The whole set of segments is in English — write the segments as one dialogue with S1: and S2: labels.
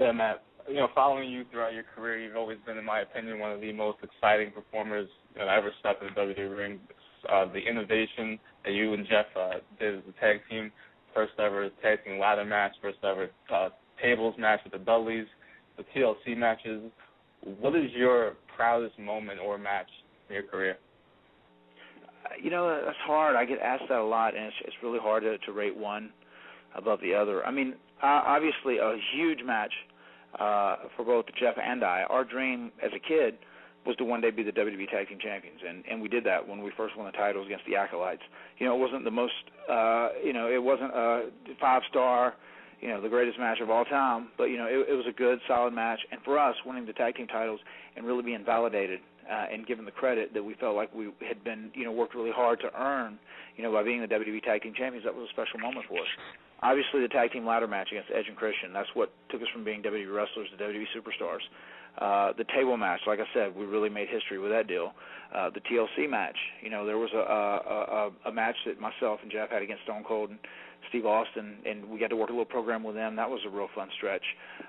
S1: Yeah, Matt. Following you throughout your career, you've always been, in my opinion, one of the most exciting performers that ever stepped in the WWE ring. The innovation that you and Jeff did as a tag team, first ever tag team ladder match, first ever tables match with the Dudleys, the TLC matches. What is your proudest moment or match in your career?
S2: That's hard. I get asked that a lot, and it's really hard to rate one above the other. I mean, obviously a huge match for both Jeff and I. Our dream as a kid was to one day be the WWE Tag Team Champions, and we did that when we first won the titles against the Acolytes. It wasn't the most, it wasn't a 5-star, the greatest match of all time, but, it was a good, solid match. And for us, winning the tag team titles and really being validated and given the credit that we felt like we had been, worked really hard to earn, by being the WWE Tag Team Champions, that was a special moment for us. Obviously, the tag team ladder match against Edge and Christian, that's what took us from being WWE wrestlers to WWE superstars. The table match, like I said, we really made history with that deal. The TLC match, there was a match that myself and Jeff had against Stone Cold and Steve Austin, and we got to work a little program with them. That was a real fun stretch.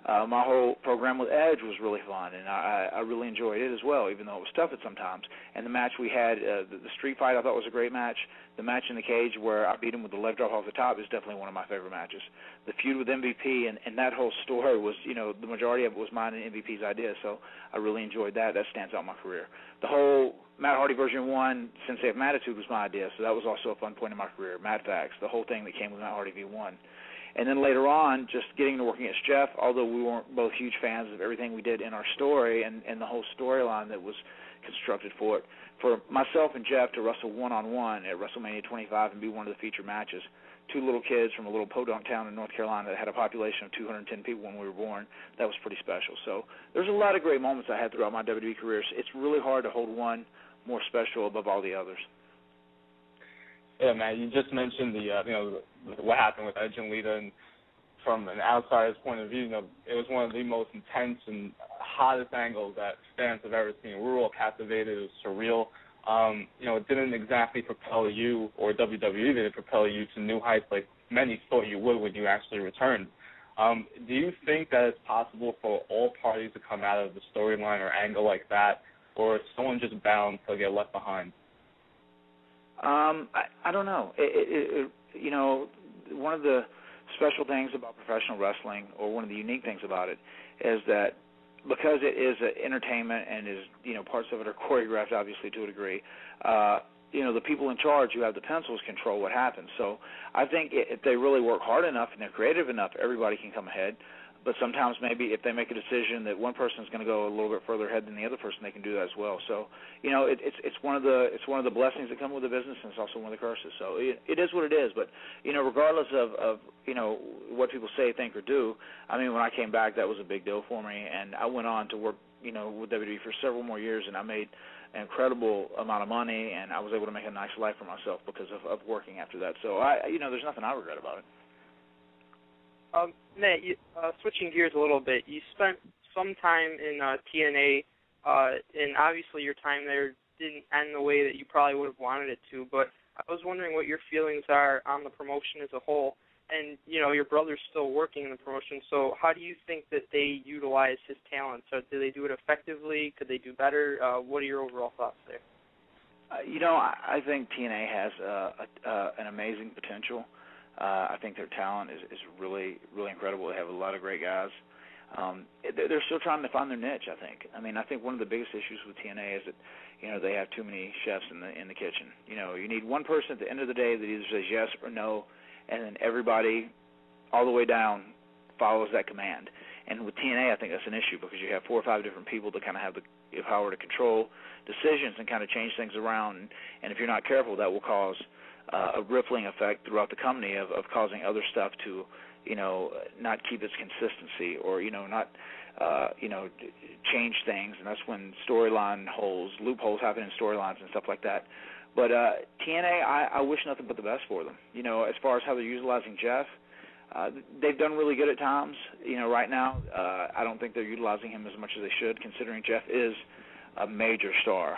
S2: My whole program with Edge was really fun, and I really enjoyed it as well, even though it was tough at sometimes. And the match we had, the street fight, I thought was a great match. The match in the cage where I beat him with the leg drop off the top is definitely one of my favorite matches. The feud with MVP and that whole story was, the majority of it was mine and MVP's idea, so I really enjoyed that. That stands out in my career. The whole Matt Hardy version 1, Sensei of Mattitude, was my idea, so that was also a fun point in my career. Matt Fax, the whole thing that came with Matt Hardy v1. And then later on, just getting to work against Jeff, although we weren't both huge fans of everything we did in our story and the whole storyline that was constructed for it, for myself and Jeff to wrestle one-on-one at WrestleMania 25 and be one of the featured matches, two little kids from a little podunk town in North Carolina that had a population of 210 people when we were born, that was pretty special. So there's a lot of great moments I had throughout my WWE career. It's really hard to hold one more special above all the others.
S1: Yeah, man, you just mentioned what happened with Edge and Lita, and from an outsider's point of view, it was one of the most intense and hottest angles that fans have ever seen. We were all captivated. It was surreal. It didn't exactly propel you, or WWE didn't propel you to new heights like many thought you would when you actually returned. Do you think that it's possible for all parties to come out of the storyline or angle like that, or is someone just bound to get left behind?
S2: I don't know. One of the special things about professional wrestling, or one of the unique things about it, is that because it is entertainment and is, parts of it are choreographed, obviously, to a degree, the people in charge who have the pencils control what happens. So I think if they really work hard enough and they're creative enough, everybody can come ahead. But sometimes maybe if they make a decision that one person is going to go a little bit further ahead than the other person, they can do that as well. So it's one of the blessings that come with the business, and it's also one of the curses. So it is what it is. But regardless of what people say, think, or do, I mean, when I came back, that was a big deal for me, and I went on to work with WWE for several more years, and I made an incredible amount of money, and I was able to make a nice life for myself because of working after that. So there's nothing I regret about it.
S3: Matt, switching gears a little bit, you spent some time in TNA, and obviously your time there didn't end the way that you probably would have wanted it to, but I was wondering what your feelings are on the promotion as a whole. And, your brother's still working in the promotion, so how do you think that they utilize his talents? So do they do it effectively? Could they do better? What are your overall thoughts there?
S2: I think TNA has an amazing potential. I think their talent is really, really incredible. They have a lot of great guys. They're still trying to find their niche, I think. I think one of the biggest issues with TNA is that, they have too many chefs in the kitchen. You need one person at the end of the day that either says yes or no, and then everybody all the way down follows that command. And with TNA, I think that's an issue because you have 4 or 5 different people that kind of have the power to control decisions and kind of change things around. And if you're not careful, that will cause a rippling effect throughout the company of causing other stuff to, not keep its consistency or, not, change things. And that's when loopholes happen in storylines and stuff like that. But TNA, I wish nothing but the best for them. As far as how they're utilizing Jeff, they've done really good at times. Right now, I don't think they're utilizing him as much as they should, considering Jeff is a major star.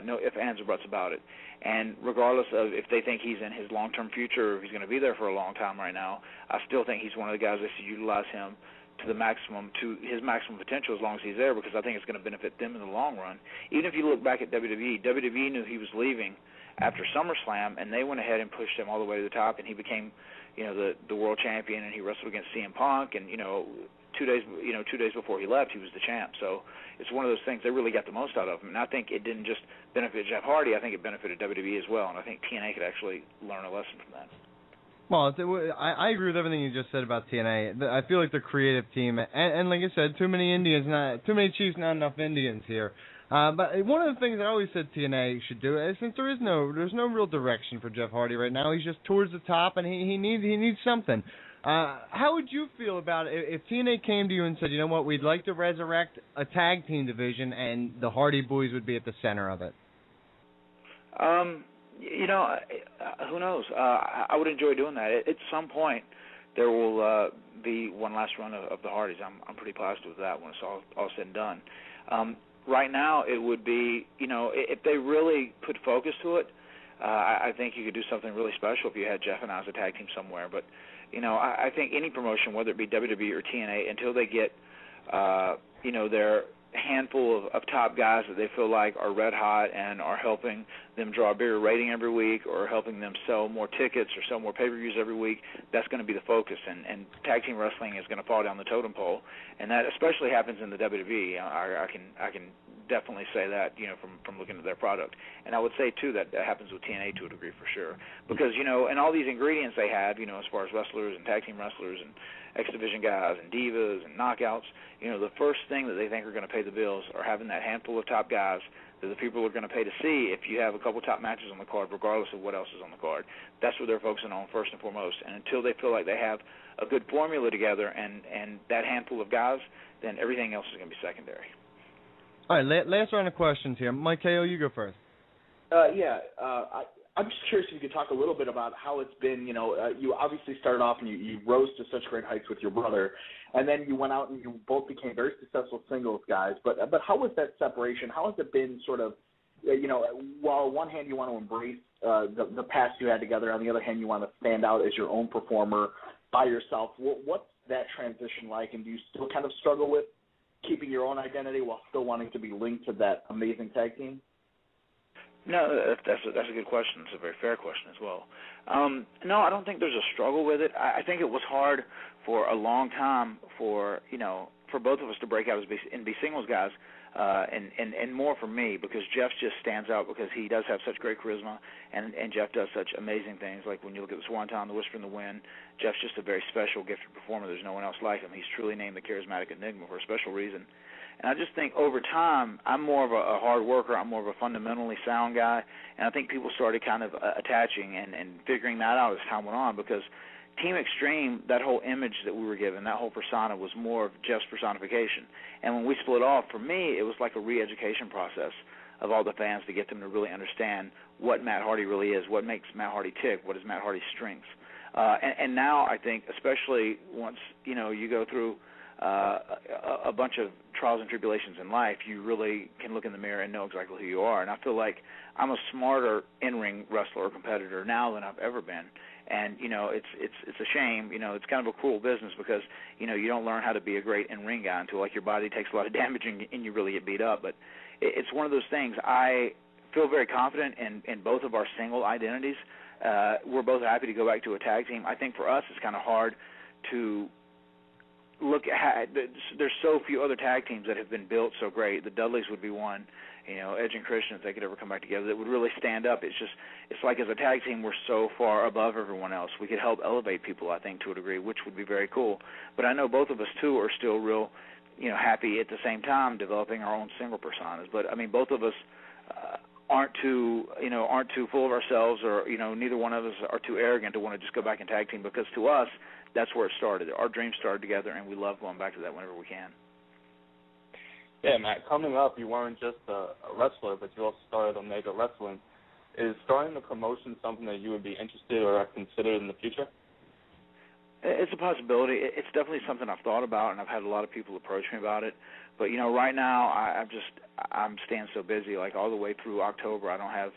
S2: No ifs, ands, or buts about it. And regardless of if they think he's in his long-term future or if he's going to be there for a long time right now, I still think he's one of the guys that should utilize him to his maximum potential as long as he's there, because I think it's going to benefit them in the long run. Even if you look back at WWE knew he was leaving after SummerSlam, and they went ahead and pushed him all the way to the top, and he became, the world champion, and he wrestled against CM Punk, and 2 days before he left, he was the champ. So it's one of those things, they really got the most out of him. And I think it didn't just benefit Jeff Hardy, I think it benefited WWE as well, and I think TNA could actually learn a lesson from that.
S4: Well, I agree with everything you just said about TNA. I feel like the creative team, and like I said, too many Chiefs, not enough Indians here. But one of the things I always said TNA should do is, since there's no real direction for Jeff Hardy right now, he's just towards the top, and he needs something. How would you feel about it if TNA came to you and said, you know what, we'd like to resurrect a tag team division, and the Hardy Boys would be at the center of it?
S2: Who knows? I would enjoy doing that. At some point, there will be one last run of the Hardys. I'm pretty positive of that when it's all said and done. Right now, it would be, if they really put focus to it, I think you could do something really special if you had Jeff and I as a tag team somewhere. But, I think any promotion, whether it be WWE or TNA, until they get, their handful of top guys that they feel like are red hot and are helping them draw a bigger rating every week, or helping them sell more tickets or sell more pay-per-views every week, that's going to be the focus. And tag team wrestling is going to fall down the totem pole, and that especially happens in the WWE. I can definitely say that, from looking at their product. And I would say, too, that happens with TNA to a degree for sure. Because, and all these ingredients they have, as far as wrestlers and tag team wrestlers and X Division guys and divas and knockouts, the first thing that they think are going to pay the bills are having that handful of top guys that the people are going to pay to see if you have a couple top matches on the card, regardless of what else is on the card. That's what they're focusing on first and foremost. And until they feel like they have a good formula together and that handful of guys, then everything else is going to be secondary.
S4: All right, last round of questions here. Mike Ko, you go first.
S5: I'm just curious if you could talk a little bit about how it's been. You obviously started off and you rose to such great heights with your brother, and then you went out and you both became very successful singles guys. But how was that separation? How has it been sort of, while on one hand you want to embrace the past you had together, on the other hand you want to stand out as your own performer by yourself. What's that transition like, and do you still kind of struggle with keeping your own identity while still wanting to be linked to that amazing tag team?
S2: No, that's a good question. It's a very fair question as well. No, I don't think there's a struggle with it. I think it was hard for a long time for both of us to break out and be singles guys, and more for me, because Jeff just stands out because he does have such great charisma, and Jeff does such amazing things. Like when you look at the Swanton, the Whisper in the Wind, Jeff's just a very special, gifted performer. There's no one else like him. He's truly named the Charismatic Enigma for a special reason. And I just think over time, I'm more of a hard worker. I'm more of a fundamentally sound guy. And I think people started kind of attaching and figuring that out as time went on, because Team Extreme, that whole image that we were given, that whole persona was more of Jeff's personification. And when we split off, for me, it was like a re-education process of all the fans to get them to really understand what Matt Hardy really is, what makes Matt Hardy tick, what is Matt Hardy's strengths. And now I think, especially once, you go through a bunch of trials and tribulations in life, you really can look in the mirror and know exactly who you are. And I feel like I'm a smarter in-ring wrestler or competitor now than I've ever been. And, it's a shame. It's kind of a cruel business because, you don't learn how to be a great in-ring guy until, like, your body takes a lot of damage and you really get beat up. But it's one of those things. I feel very confident in both of our single identities. We're both happy to go back to a tag team. I think for us it's kind of hard to look at, there's so few other tag teams that have been built so great. The Dudleys would be one, Edge and Christian, if they could ever come back together, that would really stand up. It's like as a tag team, we're so far above everyone else. We could help elevate people, I think, to a degree, which would be very cool. But I know both of us, too, are still real, happy at the same time developing our own single personas. But, I mean, both of us aren't too full of ourselves, or, neither one of us are too arrogant to want to just go back and tag team, because to us, that's where it started. Our dreams started together, and we love going back to that whenever we can.
S1: Yeah, Matt, coming up, you weren't just a wrestler, but you also started Omega Wrestling. Is starting the promotion something that you would be interested or considered in the future?
S2: It's a possibility. It's definitely something I've thought about, and I've had a lot of people approach me about it. But, right now I'm staying so busy. Like all the way through October, I don't have,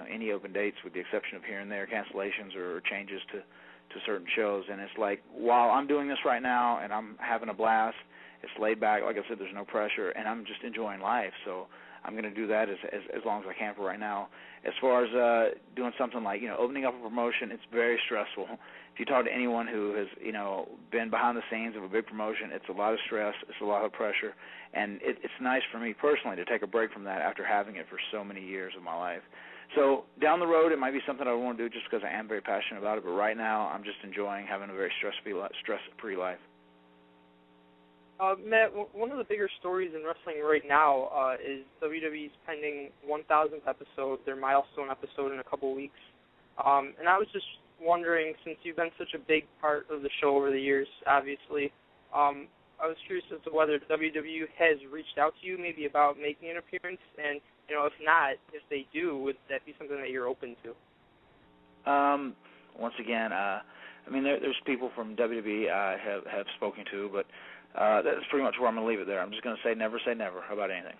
S2: any open dates with the exception of here and there cancellations or changes to to certain shows. And it's like, while I'm doing this right now and I'm having a blast, it's laid back. Like I said, there's no pressure, and I'm just enjoying life. So I'm going to do that as long as I can for right now. As far as doing something like, opening up a promotion, it's very stressful. If you talk to anyone who has, been behind the scenes of a big promotion, it's a lot of stress, it's a lot of pressure, and it's nice for me personally to take a break from that after having it for so many years of my life. So down the road, it might be something I want to do just because I am very passionate about it, but right now I'm just enjoying having a very stress-free life.
S3: Matt, one of the bigger stories in wrestling right now is WWE's pending 1,000th episode, their milestone episode in a couple weeks. And I was just wondering, since you've been such a big part of the show over the years, obviously, I was curious as to whether WWE has reached out to you maybe about making an appearance, and, if not, if they do, would that be something that you're open to?
S2: Once again, there's people from WWE I have spoken to, but that's pretty much where I'm going to leave it there. I'm just going to say never about anything.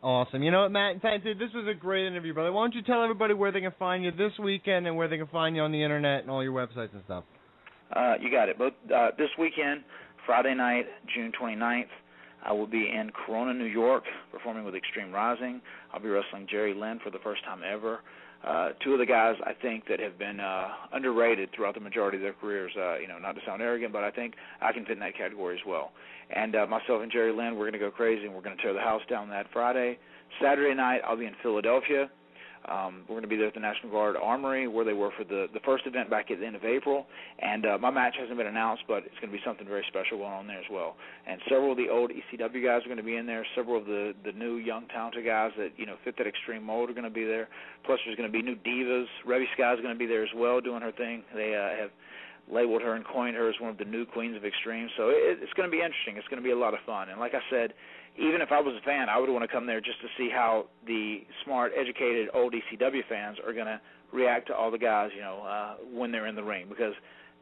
S4: Awesome. You know what, Matt? This was a great interview, brother. Why don't you tell everybody where they can find you this weekend and where they can find you on the Internet and all your websites and stuff?
S2: You got it. Both this weekend, Friday night, June 29th, I will be in Corona, New York, performing with Extreme Rising. I'll be wrestling Jerry Lynn for the first time ever. Two of the guys I think that have been underrated throughout the majority of their careers, not to sound arrogant, but I think I can fit in that category as well. And myself and Jerry Lynn, we're going to go crazy, and we're going to tear the house down that Friday. Saturday night, I'll be in Philadelphia. We're going to be there at the National Guard Armory, where they were for the first event back at the end of April. And my match hasn't been announced, but it's going to be something very special going on there as well. And several of the old ECW guys are going to be in there. Several of the new, young, talented guys that, fit that extreme mold are going to be there. Plus, there's going to be new divas. Reby Sky is going to be there as well doing her thing. They have labeled her and coined her as one of the new queens of extreme. So it's going to be interesting. It's going to be a lot of fun. And like I said, even if I was a fan, I would want to come there just to see how the smart, educated, old ECW fans are going to react to all the guys, when they're in the ring, because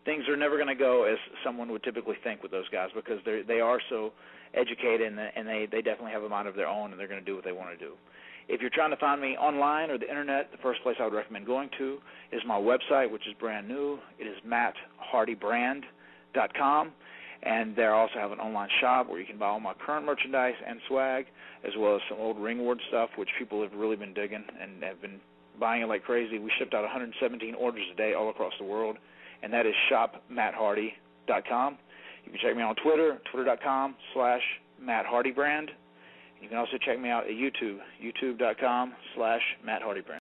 S2: things are never going to go as someone would typically think with those guys, because they are so educated, and they definitely have a mind of their own, and they're going to do what they want to do. If you're trying to find me online or the Internet, the first place I would recommend going to is my website, which is brand new. It is MattHardyBrand.com. And they also have an online shop where you can buy all my current merchandise and swag, as well as some old Ring Ward stuff, which people have really been digging and have been buying it like crazy. We shipped out 117 orders a day all across the world, and that is shopmatthardy.com. You can check me out on Twitter, twitter.com/MattHardyBrand. You can also check me out at YouTube, youtube.com/MattHardyBrand.